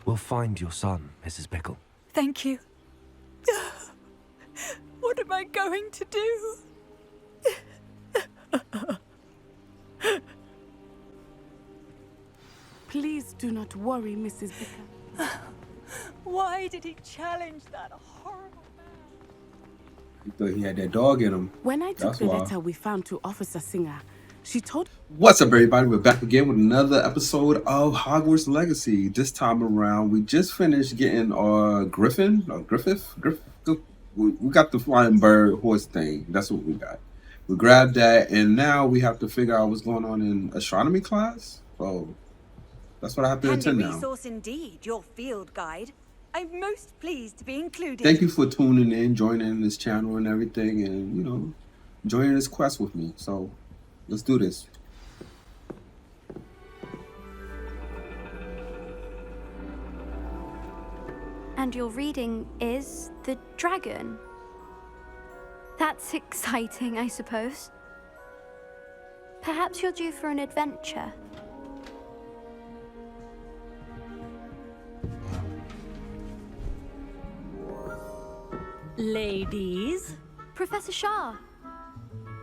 We'll find your son, Mrs. Pickle. Thank you. What am I going to do? Please do not worry, Mrs. Pickle. Why did he challenge that horrible man? He thought he had that dog in him. When I took That's the why. letter we found to Officer Singer, she told... What's up, everybody? We're back again with another episode of Hogwarts Legacy. This time around, we just finished getting our Griffin, or Griffith. We got the flying bird horse thing. That's what we got. We grabbed that, and now we have to figure out what's going on in astronomy class. So that's what I have to attend now. Resource indeed, your field guide. I'm most pleased to be included. Thank you for tuning in, joining this channel and everything, and joining this quest with me. So let's do this. And your reading is The Dragon. That's exciting, I suppose. Perhaps you're due for an adventure. Ladies, Professor Shah.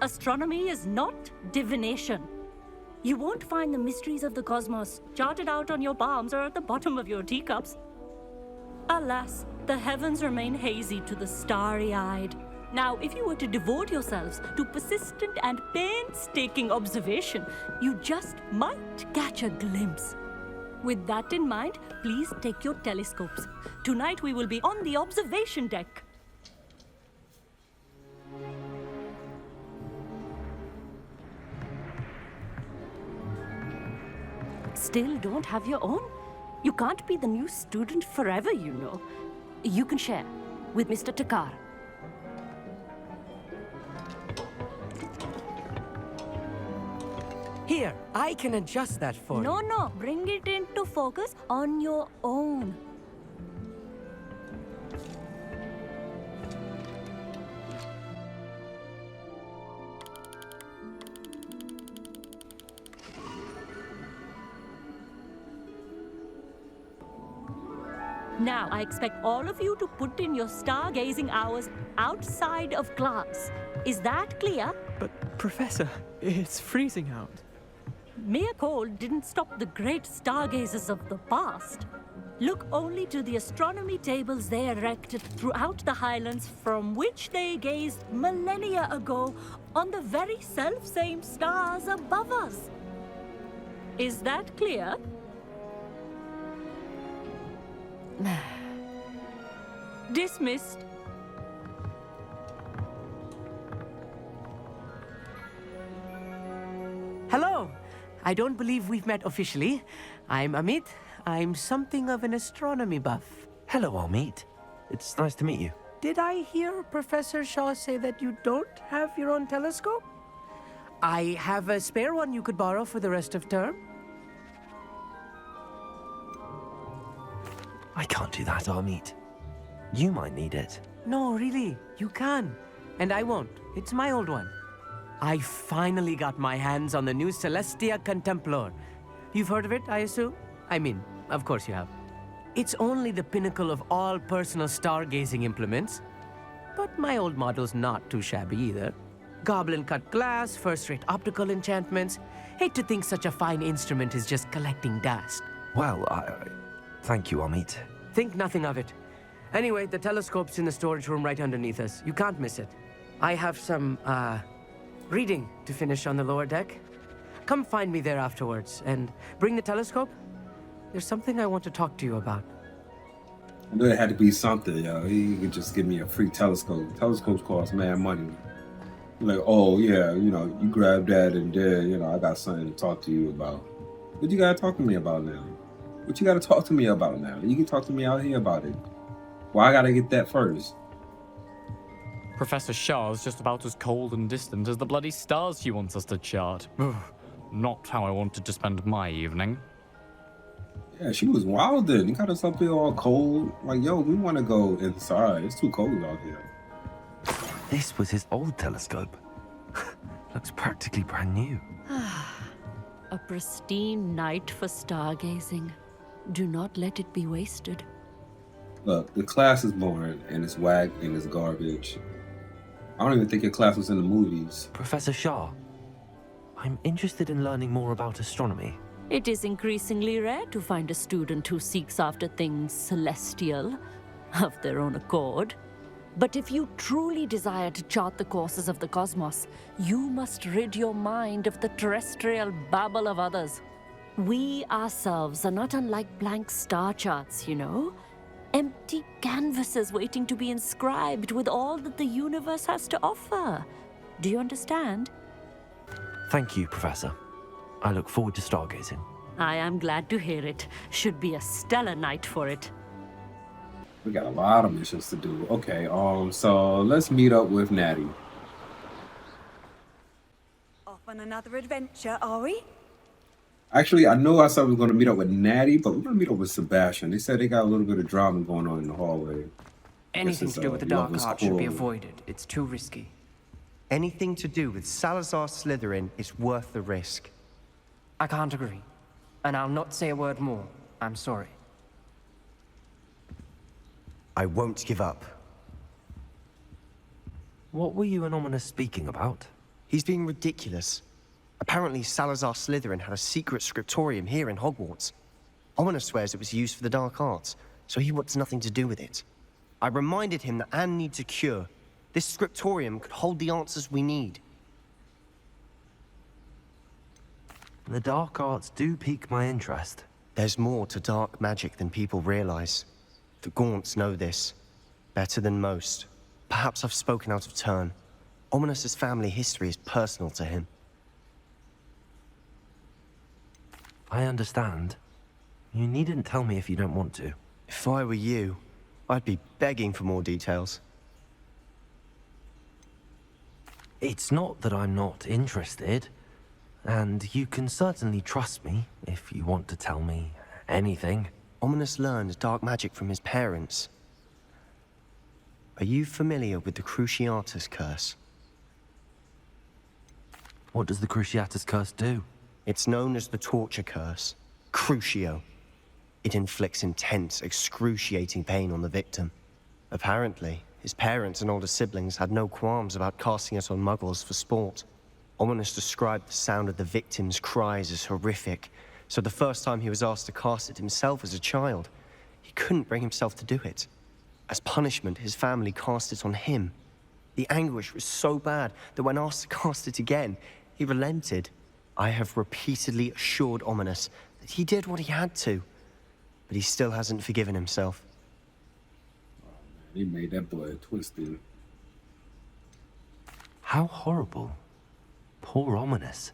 astronomy is not divination. You won't find the mysteries of the cosmos charted out on your palms or at the bottom of your teacups. Alas, the heavens remain hazy to the starry-eyed. Now, if you were to devote yourselves to persistent and painstaking observation, you just might catch a glimpse. With that in mind, please take your telescopes. Tonight we will be on the observation deck. Still don't have your own? You can't be the new student forever, you know. You can share with Mr. Takar. Here, I can adjust that for you. No, bring it into focus on your own. Now, I expect all of you to put in your stargazing hours outside of class. Is that clear? But, Professor, it's freezing out. Mere cold didn't stop the great stargazers of the past. Look only to the astronomy tables they erected throughout the Highlands from which they gazed millennia ago on the very self-same stars above us. Is that clear? Dismissed. Hello. I don't believe we've met officially. I'm Amit. I'm something of an astronomy buff. Hello, Amit. It's nice to meet you. Did I hear Professor Shaw say that you don't have your own telescope? I have a spare one you could borrow for the rest of term. I can't do that, Amit. You might need it. No, really, you can. And I won't. It's my old one. I finally got my hands on the new Celestia Contemplar. You've heard of it, I assume? I mean, of course you have. It's only the pinnacle of all personal stargazing implements. But my old model's not too shabby either. Goblin-cut glass, first-rate optical enchantments. Hate to think such a fine instrument is just collecting dust. Well, thank you, Amit. Think nothing of it. Anyway, the telescope's in the storage room right underneath us. You can't miss it. I have some, reading to finish on the lower deck. Come find me there afterwards, and bring the telescope. There's something I want to talk to you about. I knew it had to be something, yo. He could just give me a free telescope. Telescopes cost mad money. Like, oh yeah, you grab that and then, I got something to talk to you about. What you gotta talk to me about now? What you gotta talk to me about now? You can talk to me out here about it. Well, I gotta get that first. Professor Shah's just about as cold and distant as the bloody stars she wants us to chart. Ugh, not how I wanted to spend my evening. Yeah, she was wild then. You got us up here all cold. Like, yo, we want to go inside. It's too cold out here. This was his old telescope. Looks practically brand new. A pristine night for stargazing. Do not let it be wasted. Look, the class is boring and it's whack and it's garbage. I don't even think your class was in the movies. Professor Shah, I'm interested in learning more about astronomy. It is increasingly rare to find a student who seeks after things celestial of their own accord. But if you truly desire to chart the courses of the cosmos, you must rid your mind of the terrestrial babble of others. We ourselves are not unlike blank star charts, you know? Empty canvases waiting to be inscribed with all that the universe has to offer. Do you understand? Thank you, Professor. I look forward to stargazing. I am glad to hear it. Should be a stellar night for it. We got a lot of missions to do. Okay, so let's meet up with Natty. Off on another adventure, are we? Actually, I know I said we were going to meet up with Natty, but we're going to meet up with Sebastian. They said they got a little bit of drama going on in the hallway. Anything to do with the love dark is art should be cool. avoided. It's too risky. Anything to do with Salazar Slytherin is worth the risk. I can't agree. And I'll not say a word more. I'm sorry. I won't give up. What were you and Ominous speaking about? He's being ridiculous. Apparently, Salazar Slytherin had a secret scriptorium here in Hogwarts. Ominous swears it was used for the dark arts, so he wants nothing to do with it. I reminded him that Anne needs a cure. This scriptorium could hold the answers we need. The dark arts do pique my interest. There's more to dark magic than people realize. The Gaunts know this. Better than most. Perhaps I've spoken out of turn. Ominous's family history is personal to him. I understand. You needn't tell me if you don't want to. If I were you, I'd be begging for more details. It's not that I'm not interested. And you can certainly trust me if you want to tell me anything. Ominous learned dark magic from his parents. Are you familiar with the Cruciatus Curse? What does the Cruciatus Curse do? It's known as the Torture Curse, Crucio. It inflicts intense, excruciating pain on the victim. Apparently, his parents and older siblings had no qualms about casting it on muggles for sport. Ominous described the sound of the victim's cries as horrific, so the first time he was asked to cast it himself as a child, he couldn't bring himself to do it. As punishment, his family cast it on him. The anguish was so bad that when asked to cast it again, he relented. I have repeatedly assured Ominous that he did what he had to, but he still hasn't forgiven himself. They made that boy twisted. How horrible. Poor Ominous.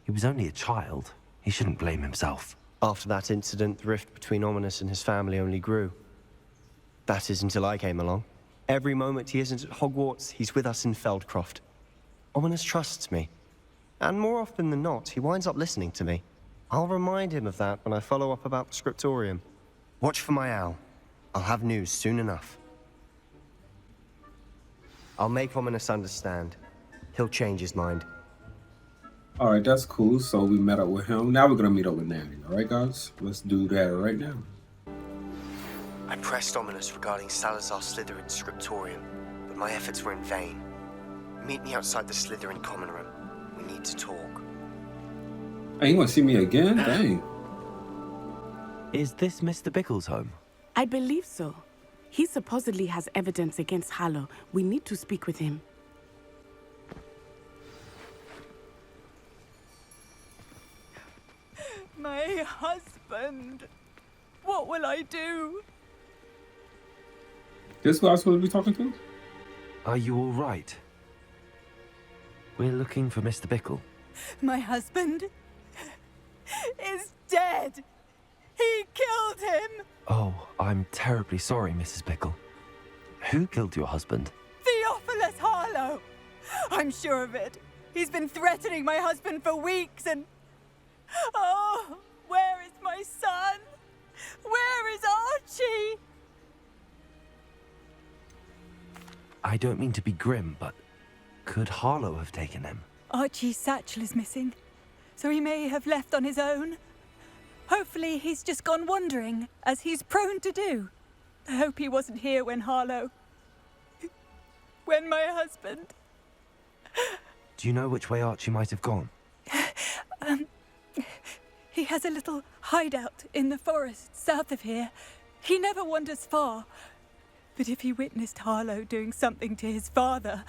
He was only a child. He shouldn't blame himself. After that incident, the rift between Ominous and his family only grew. That is until I came along. Every moment he isn't at Hogwarts, he's with us in Feldcroft. Ominous trusts me. And more often than not, he winds up listening to me. I'll remind him of that when I follow up about the scriptorium. Watch for my owl. I'll have news soon enough. I'll make Ominous understand. He'll change his mind. All right, that's cool. So we met up with him. Now we're going to meet up with Natty. All right, guys? Let's do that right now. I pressed Ominous regarding Salazar Slytherin's scriptorium, but my efforts were in vain. Meet me outside the Slytherin common room. We need to talk. Hey, you want to see me again? Dang. Is this Mr. Bickle's home? I believe so. He supposedly has evidence against Harlow. We need to speak with him. My husband. What will I do? This who I was supposed to be talking to? Are you all right? We're looking for Mr. Bickle. My husband is dead. He killed him. Oh, I'm terribly sorry, Mrs. Bickle. Who killed your husband? Theophilus Harlow. I'm sure of it. He's been threatening my husband for weeks and... Oh, where is my son? Where is Archie? I don't mean to be grim, but could Harlow have taken him? Archie's satchel is missing, so he may have left on his own. Hopefully he's just gone wandering, as he's prone to do. I hope he wasn't here when Harlow... when my husband... Do you know which way Archie might have gone? He has a little hideout in the forest south of here. He never wanders far. But if he witnessed Harlow doing something to his father,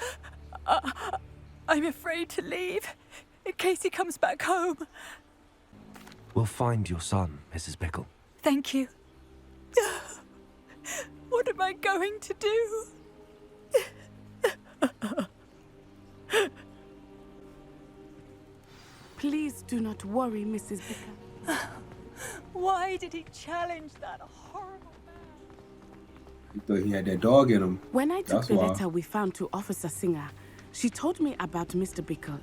I'm afraid to leave, in case he comes back home. We'll find your son, Mrs. Bickle. Thank you. What am I going to do? Please do not worry, Mrs. Bickle. Why did he challenge that horrible man? He thought he had that dog in him. When I took That's the why. letter we found to Officer Singer, she told me about Mr. Bickle.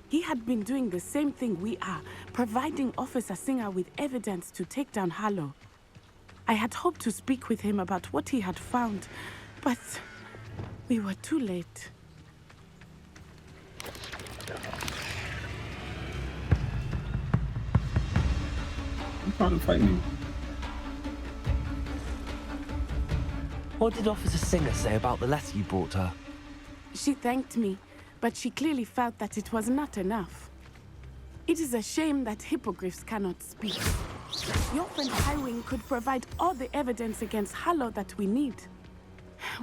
He had been doing the same thing we are, providing Officer Singer with evidence to take down Harlow. I had hoped to speak with him about what he had found, but we were too late. You trying to fight me? What did Officer Singer say about the letter you brought her? She thanked me, but she clearly felt that it was not enough. It is a shame that hippogriffs cannot speak. Your friend Highwing could provide all the evidence against Harlow that we need.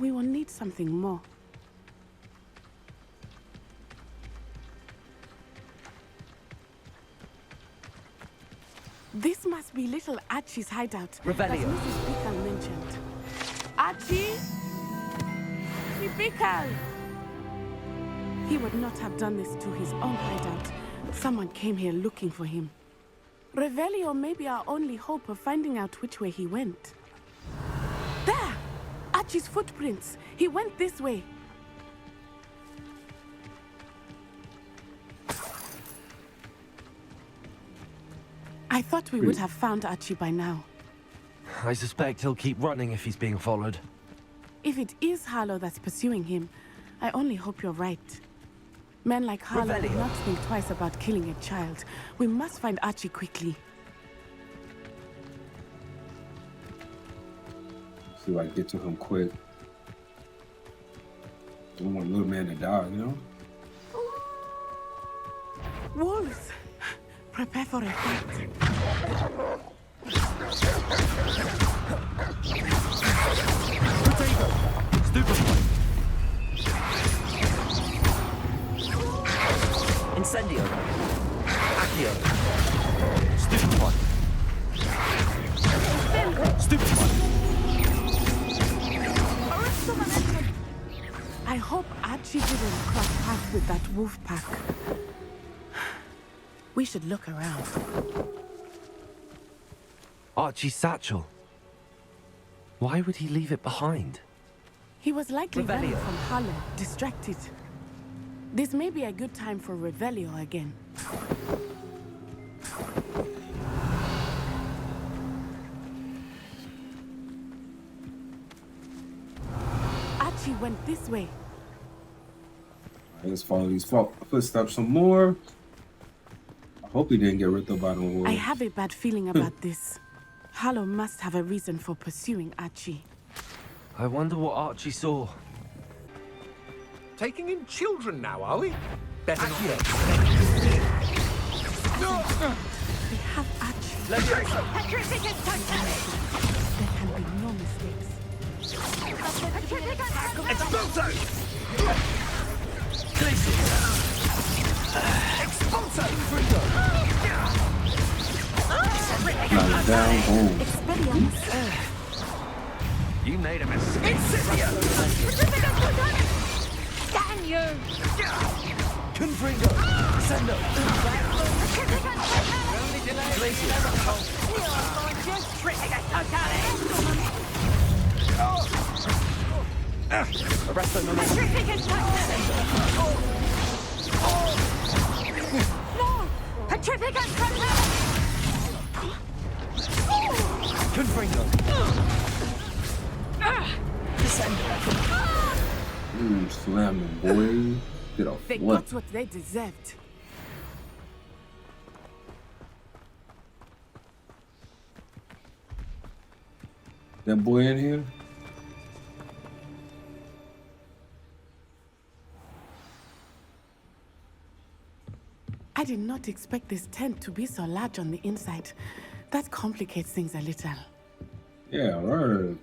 We will need something more. This must be little Archie's hideout, Revelio. as Mrs. Bickle mentioned. Archie? Bickle! He would not have done this to his own hideout. Someone came here looking for him. Revelio may be our only hope of finding out which way he went. There! Archie's footprints. He went this way. I thought we would have found Archie by now. I suspect he'll keep running if he's being followed. If it is Harlow that's pursuing him, I only hope you're right. Men like Harlow do not think twice about killing a child. We must find Archie quickly. See if I can get to him quick. Don't want little man to die, you know? Wolves! Prepare for a fight. Stupefy! Incendio! Accio! Stupefy! Stupefy! I hope Archie didn't cross paths with that wolf pack. We should look around. Archie's satchel. Why would he leave it behind? He was likely running Revelio. from Harlow, distracted. This may be a good time for Revelio again. Archie went this way. Let's follow these footsteps some more. I hope he didn't get ripped up by the wolves. I have a bad feeling about this. Harlow must have a reason for pursuing Archie. I wonder what Archie saw. Taking in children now, are we? Better not. We have Archie. There can be no mistakes. Expulso! Knock it down. Boom. Expelliarmus. You made a mistake. Damn you! Confringo! Sendo! Arresto no Confringo! Slam him, boy. Get off. They What? got what they deserved. That boy in here? I did not expect this tent to be so large on the inside. That complicates things a little. Yeah, word.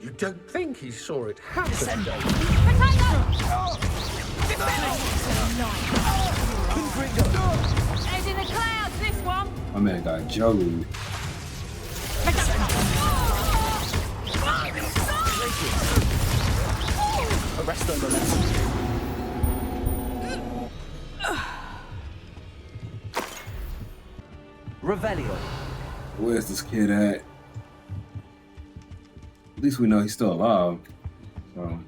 You don't think he saw it happen? Head in the clouds, this one! My man got juggled. Arrest on the left. Revelio. Where's this kid at? At least we know he's still alive. So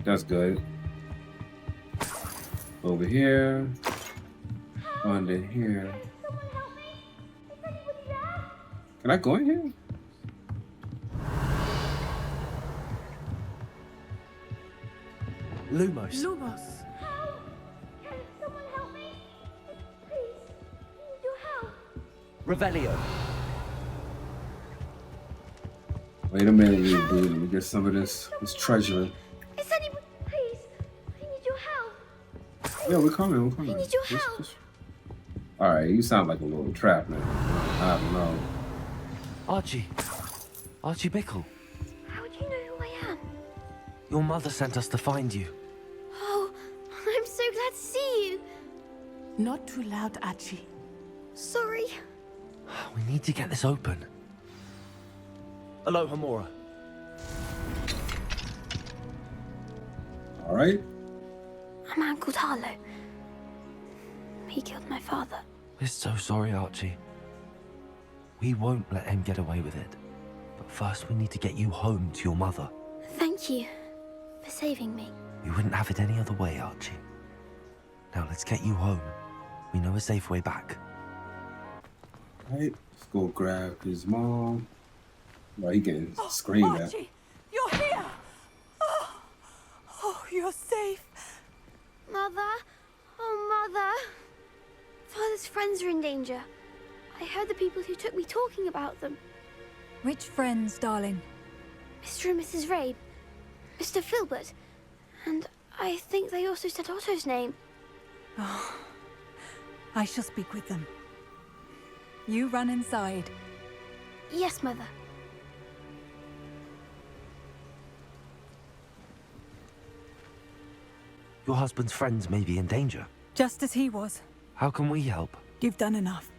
that's good. Over here. Under here. Can I go in here? Lumos. Lumos. Can someone help me? Please, I need your help. Revelio. Wait a minute, you dude. Let me get some of this treasure. Is anyone? Please, I need your help. Yeah, we're coming. We're coming. I need your help. All right, you sound like a little trap man. I don't know. Archie. Archie Bickle. How would you know who I am? Your mother sent us to find you. Oh, I'm so glad to see you. Not too loud, Archie. Sorry. We need to get this open. Aloha Mora. All right. A man called Harlow. He killed my father. We're so sorry, Archie. We won't let him get away with it. But first we need to get you home to your mother. Thank you for saving me. We wouldn't have it any other way, Archie. Now let's get you home. We know a safe way back. All right. Let's go grab his mom. Why he getting screamed at? Archie, you're here! Oh, you're safe. Mother? Oh, Mother. Father's friends are in danger. I heard the people who took me talking about them. Which friends, darling? Mr. and Mrs. Rabe, Mr. Filbert, and I think they also said Otto's name. Oh, I shall speak with them. You run inside. Yes, Mother. Your husband's friends may be in danger. Just as he was. How can we help? You've done enough.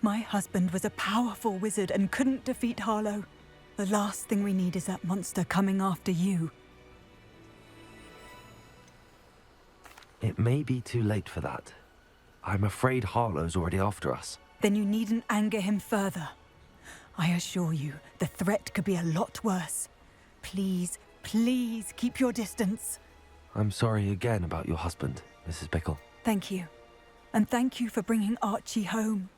My husband was a powerful wizard and couldn't defeat Harlow. The last thing we need is that monster coming after you. It may be too late for that. I'm afraid Harlow's already after us. Then you needn't anger him further. I assure you, the threat could be a lot worse. Please, please keep your distance. I'm sorry again about your husband, Mrs. Bickle. Thank you. And thank you for bringing Archie home.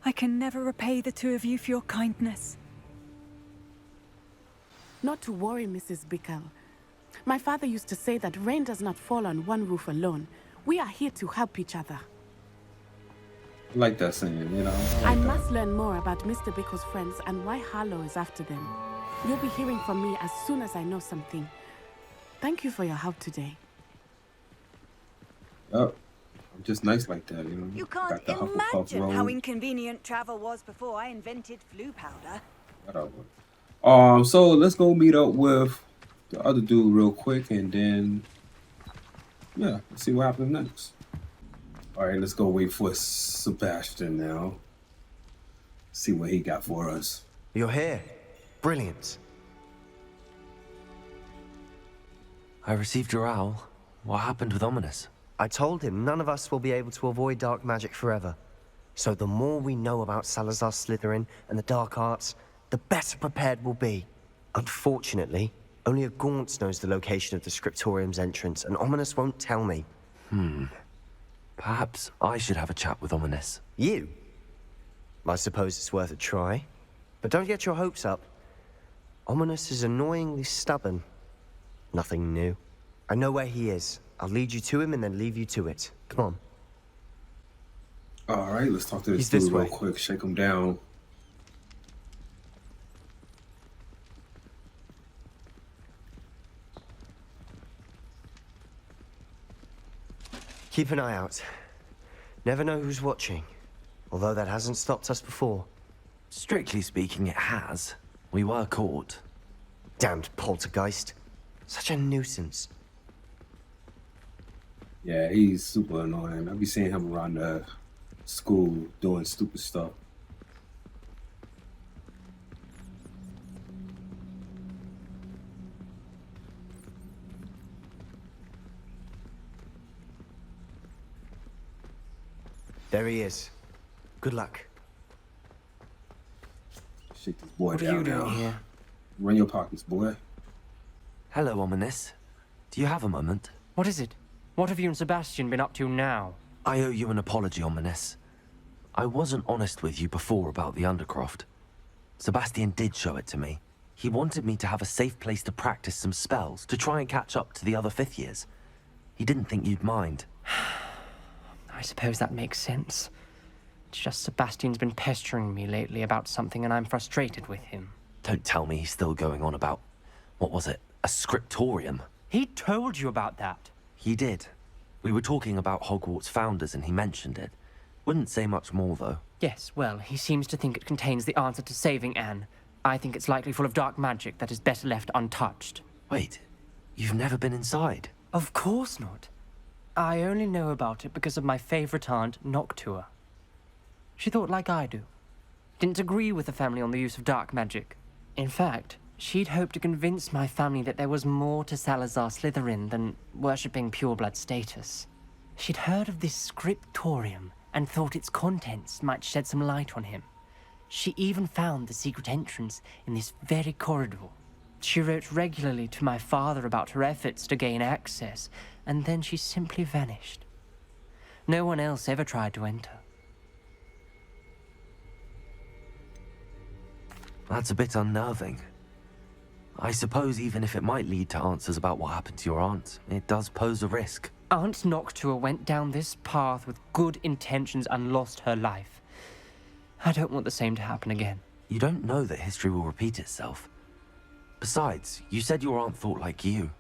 I can never repay the two of you for your kindness. Not to worry, Mrs. Bickle. My father used to say that rain does not fall on one roof alone. We are here to help each other. I like that singing, you know. I like that. must learn more about Mr. Bickle's friends and why Harlow is after them. You'll be hearing from me as soon as I know something. Thank you for your help today. Oh, I'm just nice like that, you know. You can't Got the Hufflepuff imagine robe. how inconvenient travel was before I invented flu powder. Whatever. So let's go meet up with the other dude real quick, and then yeah, let's see what happens next. All right, let's go wait for Sebastian now. See what he got for us. You're here. Brilliant. I received your owl. What happened with Ominous? I told him none of us will be able to avoid dark magic forever. So the more we know about Salazar Slytherin and the dark arts, the better prepared we'll be. Unfortunately, only a Gaunt knows the location of the Scriptorium's entrance, and Ominous won't tell me. Perhaps I should have a chat with Ominous. You? I suppose it's worth a try. But don't get your hopes up. Ominous is annoyingly stubborn. Nothing new. I know where he is. I'll lead you to him and then leave you to it. Come on. All right, let's talk to this He's this dude real way. quick. Shake him down. Keep an eye out. Never know who's watching. Although that hasn't stopped us before. Strictly speaking, it has. We were caught. Damned poltergeist. Such a nuisance. Yeah, he's super annoying. I be seeing him around the school doing stupid stuff. There he is. Good luck. Shake this boy What are down you doing now. here? Run your pockets, boy. Hello, Ominous. Do you have a moment? What is it? What have you and Sebastian been up to now? I owe you an apology, Ominous. I wasn't honest with you before about the Undercroft. Sebastian did show it to me. He wanted me to have a safe place to practice some spells, to try and catch up to the other fifth years. He didn't think you'd mind. I suppose that makes sense. It's just Sebastian's been pestering me lately about something and I'm frustrated with him. Don't tell me he's still going on about, what was it, a scriptorium? He told you about that. He did. We were talking about Hogwarts founders and he mentioned it. Wouldn't say much more, though. Yes, well, he seems to think it contains the answer to saving Anne. I think it's likely full of dark magic that is better left untouched. Wait, you've never been inside? Of course not. I only know about it because of my favorite aunt, Noctua. She thought like I do. Didn't agree with the family on the use of dark magic. In fact, she'd hoped to convince my family that there was more to Salazar Slytherin than worshipping pureblood status. She'd heard of this scriptorium and thought its contents might shed some light on him. She even found the secret entrance in this very corridor. She wrote regularly to my father about her efforts to gain access, and then she simply vanished. No one else ever tried to enter. That's a bit unnerving. I suppose even if it might lead to answers about what happened to your aunt, it does pose a risk. Aunt Noctua went down this path with good intentions and lost her life. I don't want the same to happen again. You don't know that history will repeat itself. Besides, you said your aunt thought like you.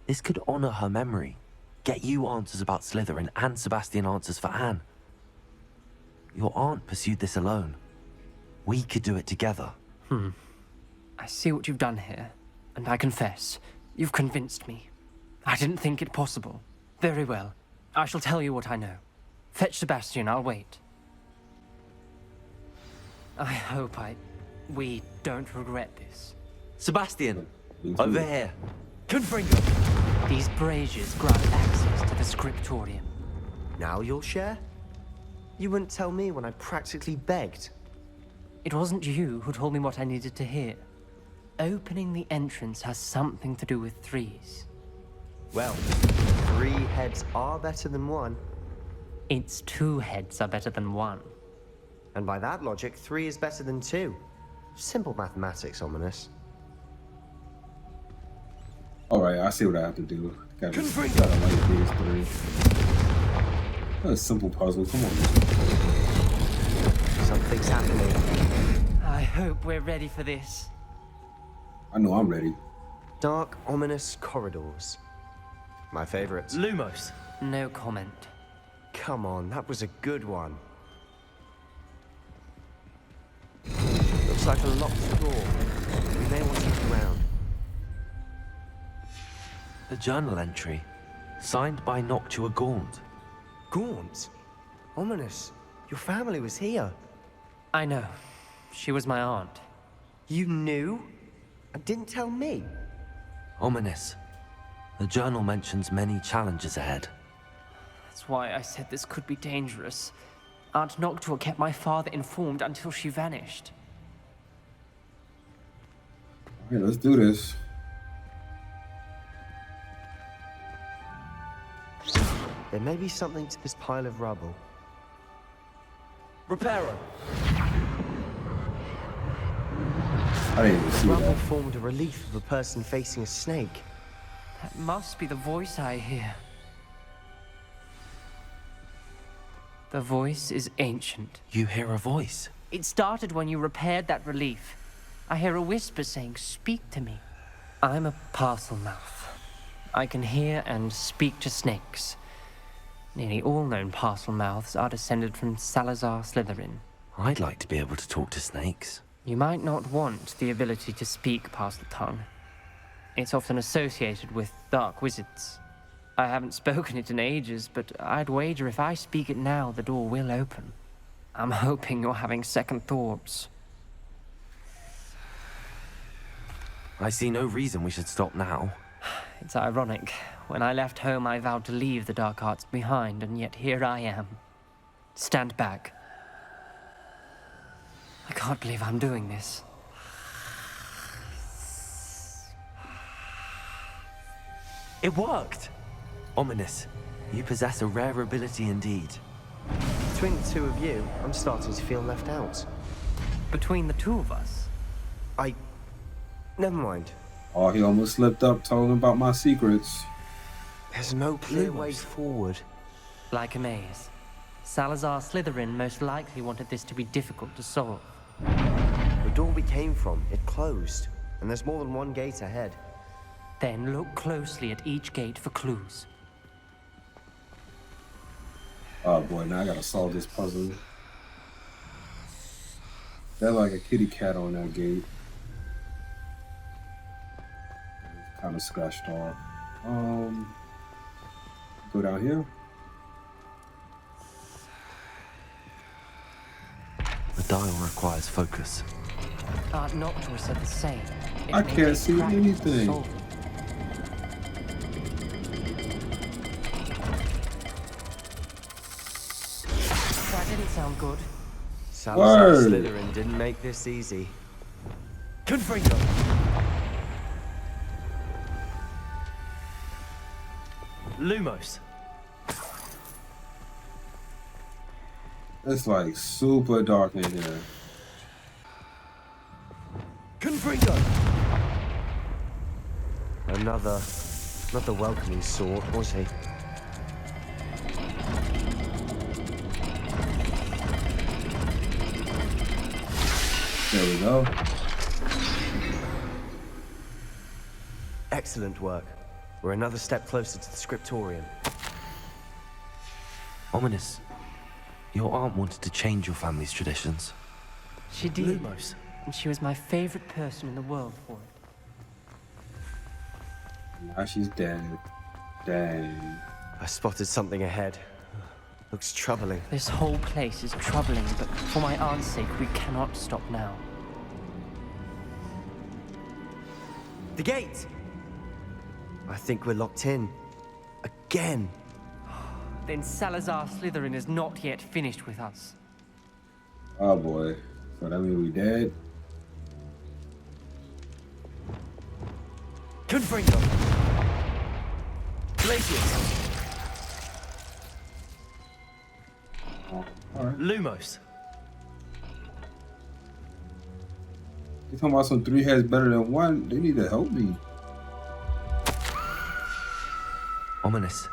This could honor her memory, get you answers about Slytherin and Sebastian answers for Anne. Your aunt pursued this alone. We could do it together. I see what you've done here, and I confess, you've convinced me. I didn't think it possible. Very well. I shall tell you what I know. Fetch Sebastian, I'll wait. I hope we don't regret this. Sebastian, over here. Confringo! These braziers grant access to the scriptorium. Now you'll share? You wouldn't tell me when I practically begged. It wasn't you who told me what I needed to hear. Opening the entrance has something to do with threes. Well, 3 heads are better than 1. It's 2 heads are better than 1. And by that logic, 3 is better than 2. Simple mathematics, Ominous. Alright, I see what I have to do. Gotta like these 3. That's a simple puzzle, come on. Something's happening. I hope we're ready for this. I know I'm ready. Dark, ominous corridors. My favorite. Lumos. No comment. Come on, that was a good one. Looks like a locked door. We may want to look around. A journal entry, signed by Noctua Gaunt. Gaunt? Ominous. Your family was here. I know. She was my aunt. You knew? And didn't tell me? Ominous. The journal mentions many challenges ahead. That's why I said this could be dangerous. Aunt Noctua kept my father informed until she vanished. Alright, let's do this. There may be something to this pile of rubble. Reparo. I didn't even see Rubble that. formed a relief of a person facing a snake. That must be the voice I hear. The voice is ancient. You hear a voice. It started when you repaired that relief. I hear a whisper saying, "Speak to me." I'm a parcel mouth. I can hear and speak to snakes. Nearly all known parcel mouths are descended from Salazar Slytherin. I'd like to be able to talk to snakes. You might not want the ability to speak parcel tongue. It's often associated with dark wizards. I haven't spoken it in ages, but I'd wager if I speak it now, the door will open. I'm hoping you're having second thoughts. I see no reason we should stop now. It's ironic. When I left home, I vowed to leave the dark arts behind, and yet here I am. Stand back. I can't believe I'm doing this. It worked! Ominous, you possess a rare ability indeed. Between the two of you, I'm starting to feel left out. Between the two of us? Never mind. Oh, he almost slipped up, told him about my secrets. There's no clear way forward. Like a maze. Salazar Slytherin most likely wanted this to be difficult to solve. The door we came from, it closed. And there's more than one gate ahead. Then look closely at each gate for clues. Oh boy, now I gotta solve this puzzle. They're like a kitty cat on that gate. Kind of scratched off. Go down here. The dial requires focus. Art Noctua said the same. I can't see anything. That didn't sound good. Salazar Word. Slytherin didn't make this easy. Confringo! Lumos. It's like super dark in here. Confringo! Another welcoming sort, was he? There we go. Excellent work. We're another step closer to the scriptorium. Ominous, your aunt wanted to change your family's traditions. She did. Lumos. And she was my favorite person in the world for it. Now she's dead. Dang. I spotted something ahead. Looks troubling. This whole place is troubling, but for my aunt's sake, we cannot stop now. The gate! I think we're locked in. Again. Then Salazar Slytherin is not yet finished with us. Oh boy. So that means we dead? Confringo! Glacius! Alright. Lumos! You talking about some 3 heads better than 1? They need to help me. Ominous.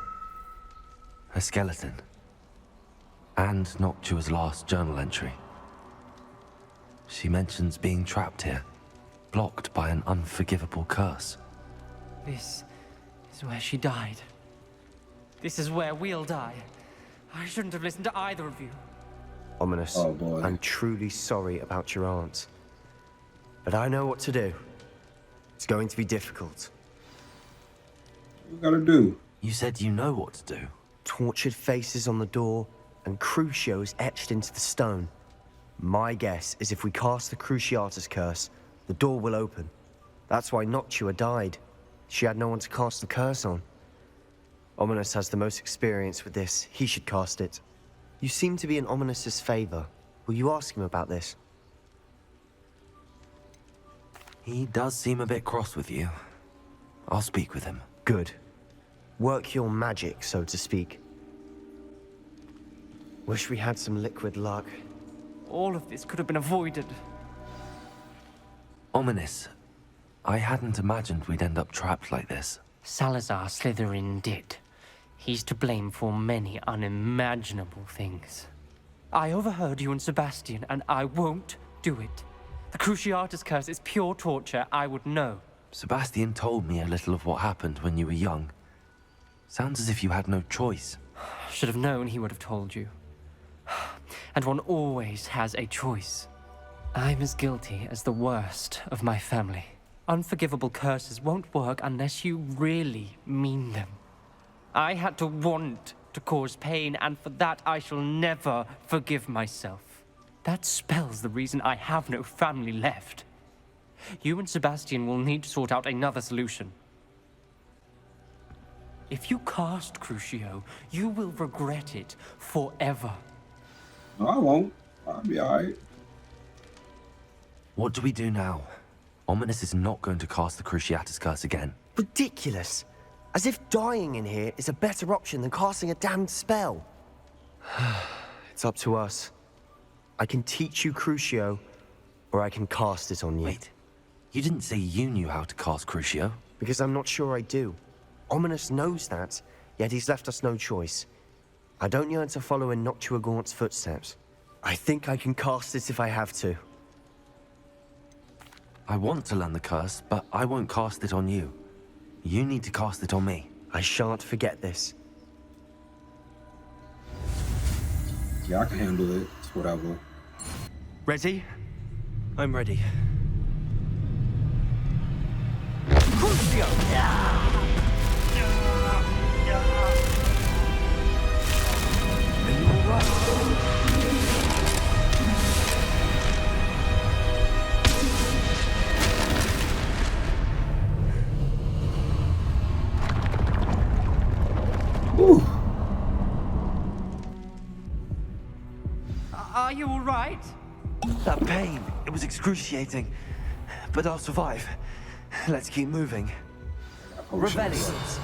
A skeleton. And Noctua's last journal entry. She mentions being trapped here, blocked by an unforgivable curse. This is where she died. This is where we'll die. I shouldn't have listened to either of you. Ominous. Oh boy. I'm truly sorry about your aunt. But I know what to do. It's going to be difficult. What we gotta do? You said you know what to do. Tortured faces on the door and Crucios etched into the stone. My guess is if we cast the Cruciatus curse, the door will open. That's why Noctua died. She had no one to cast the curse on. Ominous has the most experience with this. He should cast it. You seem to be in Ominous's favor. Will you ask him about this? He does seem a bit cross with you. I'll speak with him. Good. Work your magic, so to speak. Wish we had some liquid luck. All of this could have been avoided. Ominous. I hadn't imagined we'd end up trapped like this. Salazar Slytherin did. He's to blame for many unimaginable things. I overheard you and Sebastian, and I won't do it. The Cruciatus curse is pure torture. I would know. Sebastian told me a little of what happened when you were young. Sounds as if you had no choice. Should have known he would have told you. And one always has a choice. I'm as guilty as the worst of my family. Unforgivable curses won't work unless you really mean them. I had to want to cause pain, and for that I shall never forgive myself. That spells the reason I have no family left. You and Sebastian will need to sort out another solution. If you cast Crucio, you will regret it forever. No, I won't. I'll be alright. What do we do now? Ominous is not going to cast the Cruciatus curse again. Ridiculous. As if dying in here is a better option than casting a damned spell. It's up to us. I can teach you Crucio, or I can cast it on you. Wait, you didn't say you knew how to cast Crucio? Because I'm not sure I do. Ominous knows that, yet he's left us no choice. I don't yearn to follow in Noctua Gaunt's footsteps. I think I can cast it if I have to. I want to learn the curse, but I won't cast it on you. You need to cast it on me. I shan't forget this. Yeah, I can handle it. It's whatever. Ready? I'm ready. Whew. Are you all right? That pain, it was excruciating. But I'll survive. Let's keep moving. Rebellions.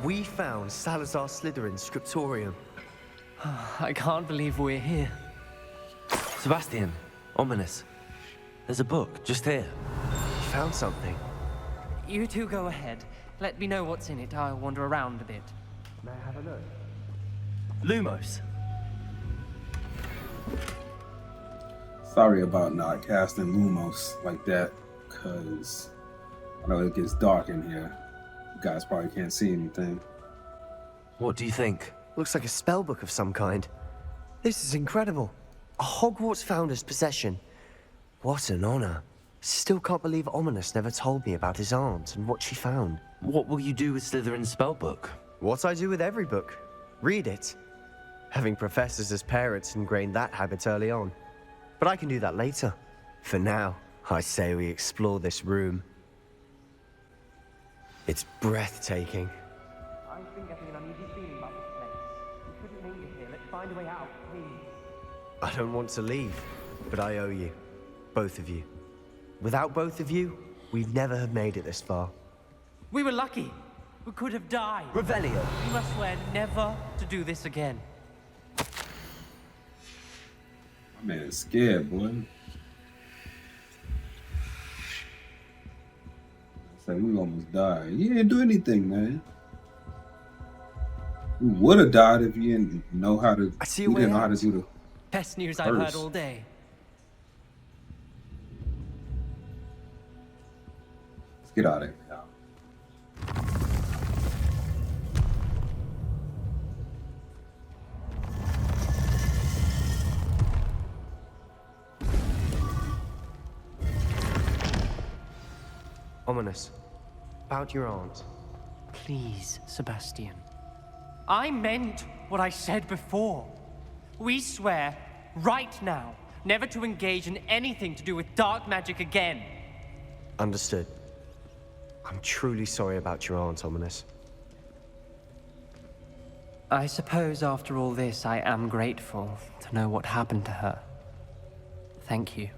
We found Salazar Slytherin's scriptorium. I can't believe we're here. Sebastian, Ominous. There's a book just here. You found something. You two go ahead. Let me know what's in it. I'll wander around a bit. May I have a look? Lumos. Sorry about not casting Lumos like that, because I know it gets dark in here. You guys probably can't see anything. What do you think? Looks like a spell book of some kind. This is incredible. A Hogwarts founder's possession. What an honor. Still can't believe Ominous never told me about his aunt and what she found. What will you do with Slytherin's spellbook? What I do with every book. Read it. Having professors as parents ingrained that habit early on. But I can do that later. For now, I say we explore this room. It's breathtaking. I'm getting an uneasy feeling about this place. We couldn't make it here. Let's find a way out, please. I don't want to leave, but I owe you. Both of you. Without both of you, we'd never have made it this far. We were lucky. We could have died. Revelio. We must swear never to do this again. My man is scared, boy. It's like we almost died. You didn't do anything, man. You would have died if you didn't know how to. I see a you way didn't know how to out. do the. Best news I've heard Curse. all day. Let's get out of here now. Ominous. About your aunt. Please, Sebastian. I meant what I said before. We swear, right now, never to engage in anything to do with dark magic again. Understood. I'm truly sorry about your aunt, Ominous. I suppose after all this, I am grateful to know what happened to her. Thank you.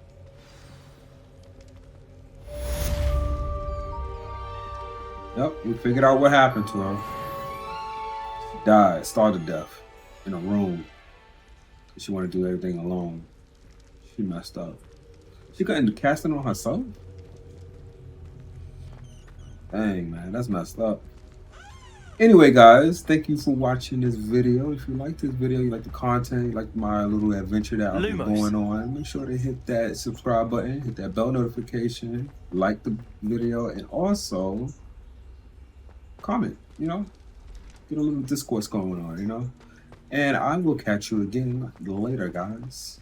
Yep, we figured out what happened to her. She died, starved to death, in a room. She wanted to do everything alone. She messed up. She couldn't cast it on herself? Dang, man, that's messed up. Anyway, guys, thank you for watching this video. If you like this video, you like the content, you like my little adventure that I've been going on, make sure to hit that subscribe button, hit that bell notification, like the video, and also comment, you know, get a little discourse going on, you know. And I will catch you again later, guys.